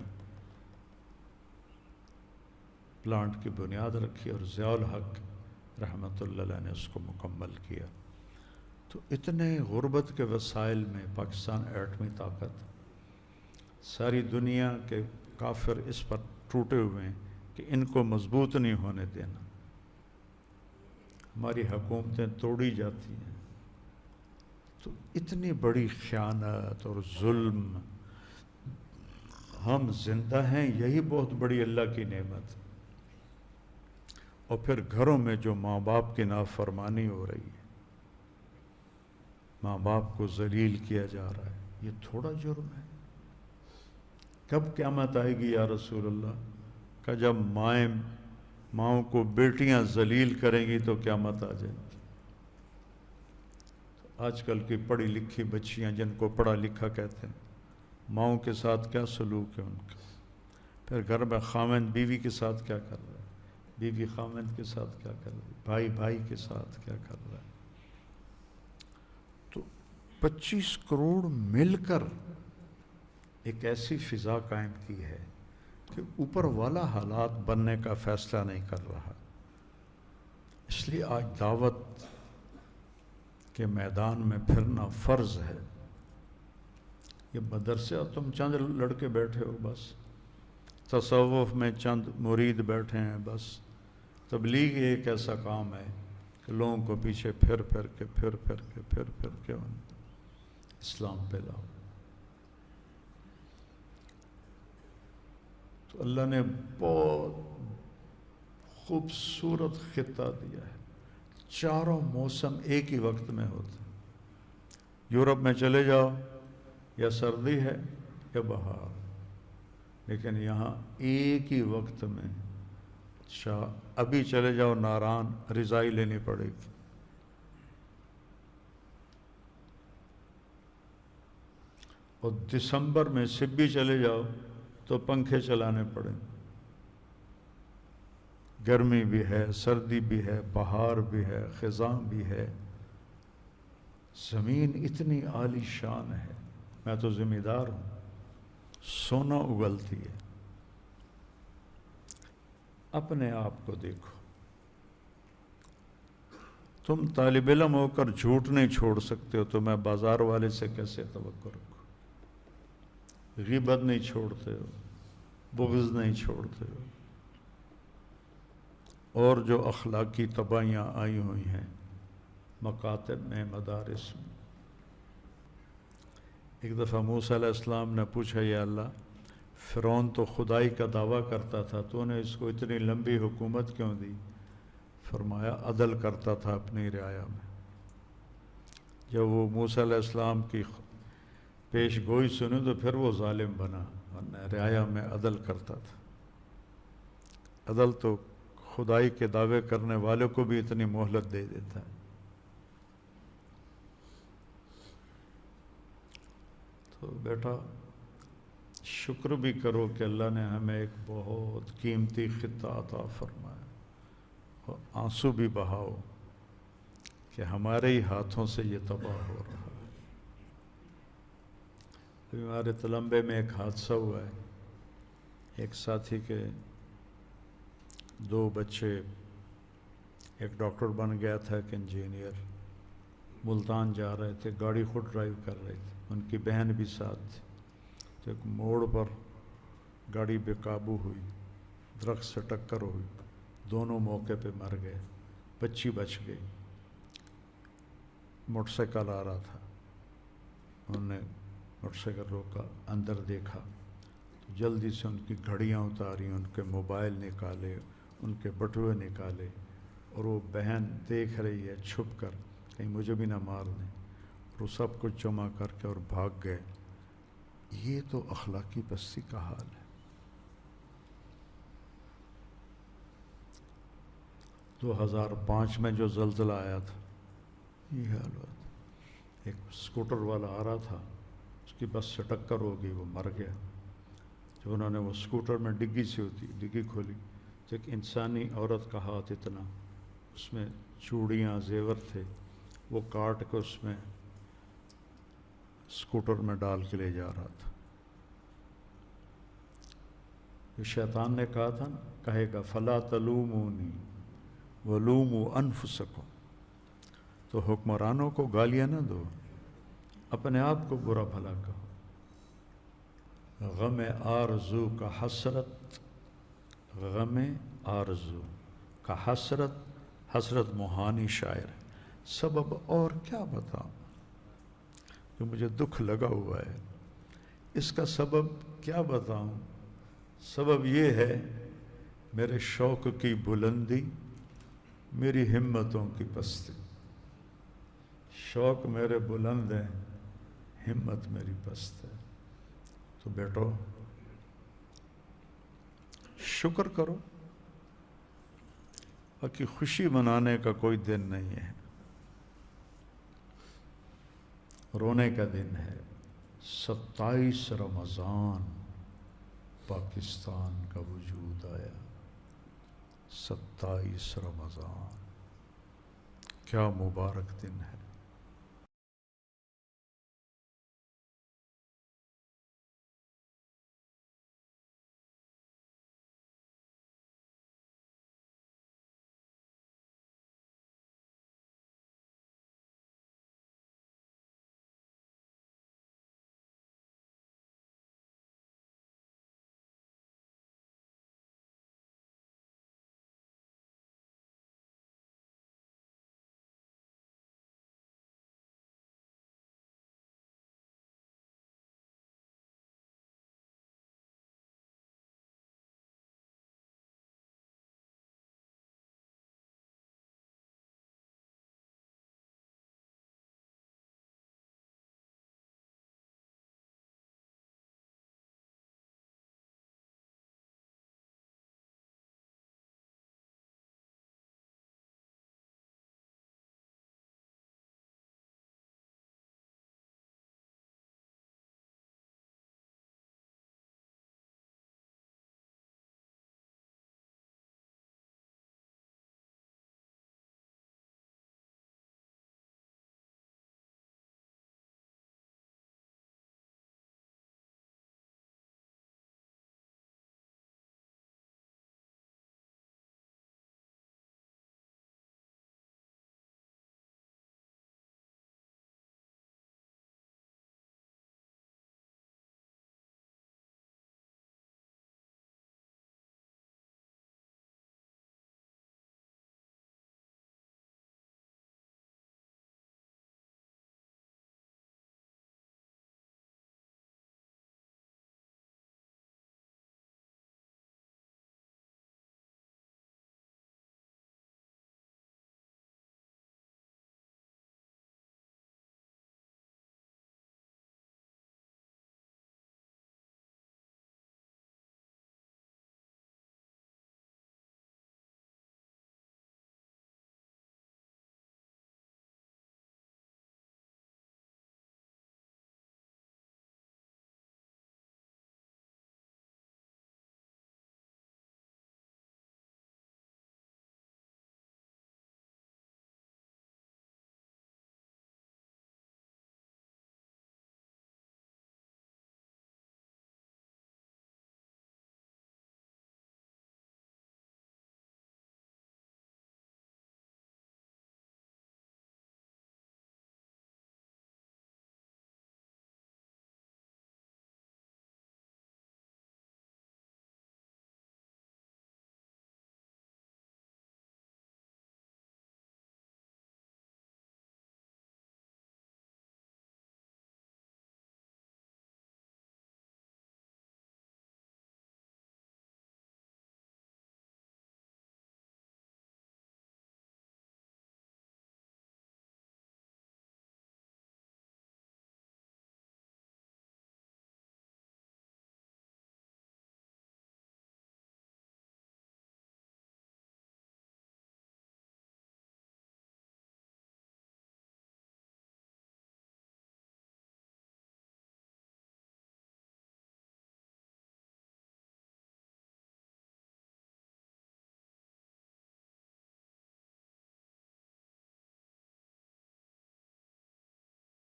پلانٹ کی بنیاد رکھی اور ضیاء الحق رحمۃ اللہ علیہ نے اس کو مکمل کیا. تو اتنے غربت کے وسائل میں پاکستان ایٹمی طاقت، ساری دنیا کے کافر اس پر ٹوٹے ہوئے ہیں کہ ان کو مضبوط نہیں ہونے دینا. ہماری حکومتیں توڑی جاتی ہیں. تو اتنی بڑی خیانت اور ظلم، ہم زندہ ہیں یہی بہت بڑی اللہ کی نعمت. اور پھر گھروں میں جو ماں باپ کی نافرمانی ہو رہی ہے، ماں باپ کو ذلیل کیا جا رہا ہے، یہ تھوڑا جرم ہے؟ کب قیامت آئے گی یا رسول اللہ؟ کہ جب ماؤں کو بیٹیاں ذلیل کریں گی تو قیامت آ جائے گی. آج کل کی پڑھی لکھی بچیاں، جن کو پڑھا لکھا کہتے ہیں، ماؤں کے ساتھ کیا سلوک ہے ان کا. پھر گھر میں خاوند بیوی کے ساتھ کیا کر رہا ہے، بیوی خاوند کے ساتھ کیا کر رہی ہے، بھائی بھائی کے ساتھ کیا کر رہا ہے. تو 25 کروڑ مل کر ایک ایسی فضا قائم کی ہے کہ اوپر والا حالات بننے کا فیصلہ نہیں کر رہا. اس لیے آج دعوت کے میدان میں پھرنا فرض ہے. یہ مدرسے تم چند لڑکے بیٹھے ہو، بس تصوف میں چند مرید بیٹھے ہیں، بس تبلیغ ایک ایسا کام ہے کہ لوگوں کو پیچھے پھر کے اسلام پہ لاؤ. تو اللہ نے بہت خوبصورت خطہ دیا ہے. چاروں موسم ایک ہی وقت میں ہوتے ہیں. یورپ میں چلے جاؤ، یا سردی ہے یا بہار، لیکن یہاں ایک ہی وقت میں. ابھی چلے جاؤ ناران، رضائی لینی پڑے گی. اور دسمبر میں سبی چلے جاؤ تو پنکھے چلانے پڑیں. گرمی بھی ہے، سردی بھی ہے، بہار بھی ہے، خزاں بھی ہے. زمین اتنی عالی شان ہے. میں تو ذمہ دار ہوں، سونا اگلتی ہے. اپنے آپ کو دیکھو. تم طالب علم ہو کر جھوٹ نہیں چھوڑ سکتے ہو تو میں بازار والے سے کیسے توقع رکھوں؟ غیبت نہیں چھوڑتے ہو، بغض نہیں چھوڑتے ہو، اور جو اخلاقی تباہیاں آئی ہوئی ہیں مکاتب میں، مدارس میں. ایک دفعہ موسیٰ علیہ السلام نے پوچھا، یا اللہ، فرعون تو خدائی کا دعویٰ کرتا تھا، تو نے اس کو اتنی لمبی حکومت کیوں دی؟ فرمایا عدل کرتا تھا اپنی رعایا میں. جب وہ موسیٰ علیہ السلام کی پیش گوئی سنی تو پھر وہ ظالم بنا، ورنہ رعایا میں عدل کرتا تھا. عدل تو خدائی کے دعوے کرنے والوں کو بھی اتنی مہلت دے دیتا ہے. تو بیٹا شکر بھی کرو کہ اللہ نے ہمیں ایک بہت قیمتی خطہ عطا فرمایا، اور آنسو بھی بہاؤ کہ ہمارے ہی ہاتھوں سے یہ تباہ ہو رہا ہے. ہمارے تلمبے میں ایک حادثہ ہوا ہے. ایک ساتھی کے 2 بچے، ایک ڈاکٹر بن گیا تھا، ایک انجینئر. ملتان جا رہے تھے، گاڑی خود ڈرائیو کر رہے تھے، ان کی بہن بھی ساتھ تھی۔ تو ایک موڑ پر گاڑی بے قابو ہوئی، درخت سے ٹکر ہوئی، دونوں موقع پہ مر گئے، بچی بچ گئی۔ موٹر سائیکل آ رہا تھا، انہوں نے موٹر سائیکل روکا، اندر دیکھا تو جلدی سے ان کی گھڑیاں اتاری، ان کے موبائل نکالے، ان کے بٹوے نکالے، اور وہ بہن دیکھ رہی ہے چھپ کر کہیں مجھے بھی نہ مار دیں، اور وہ سب کچھ جمع کر کے اور بھاگ گئے۔ یہ تو اخلاقی پستی کا حال ہے۔ 2005 میں جو زلزلہ آیا تھا، یہ حال ہوا تھا۔ ایک اسکوٹر والا آ رہا تھا، اس کی بس سے ٹکر ہو گئی، وہ مر گیا۔ جب انہوں نے وہ اسکوٹر میں ڈگی سی ہوتی، ڈگی کھولی تو ایک انسانی عورت کا ہاتھ اتنا، اس میں چوڑیاں زیور تھے، وہ کاٹ کے اس میں اسکوٹر میں ڈال کے لے جا رہا تھا۔ یہ شیطان نے کہا تھا نا، کہے گا فلا تلومونی ولوموا انفسکم، تو حکمرانوں کو گالیاں نہ دو، اپنے آپ کو برا بھلا کہو۔ غم آرزو کا حسرت، غم آرزو کا حسرت، حسرت موہانی شاعر ہے۔ سبب اور کیا بتاؤں کہ مجھے دکھ لگا ہوا ہے، اس کا سبب کیا بتاؤں؟ سبب یہ ہے میرے شوق کی بلندی، میری ہمتوں کی پستی۔ شوق میرے بلند ہیں، ہمت میری پست ہے۔ تو بیٹو شکر کرو، باقی خوشی منانے کا کوئی دن نہیں ہے، رونے کا دن ہے۔ 27 رمضان پاکستان کا وجود آیا، 27 رمضان، کیا مبارک دن ہے۔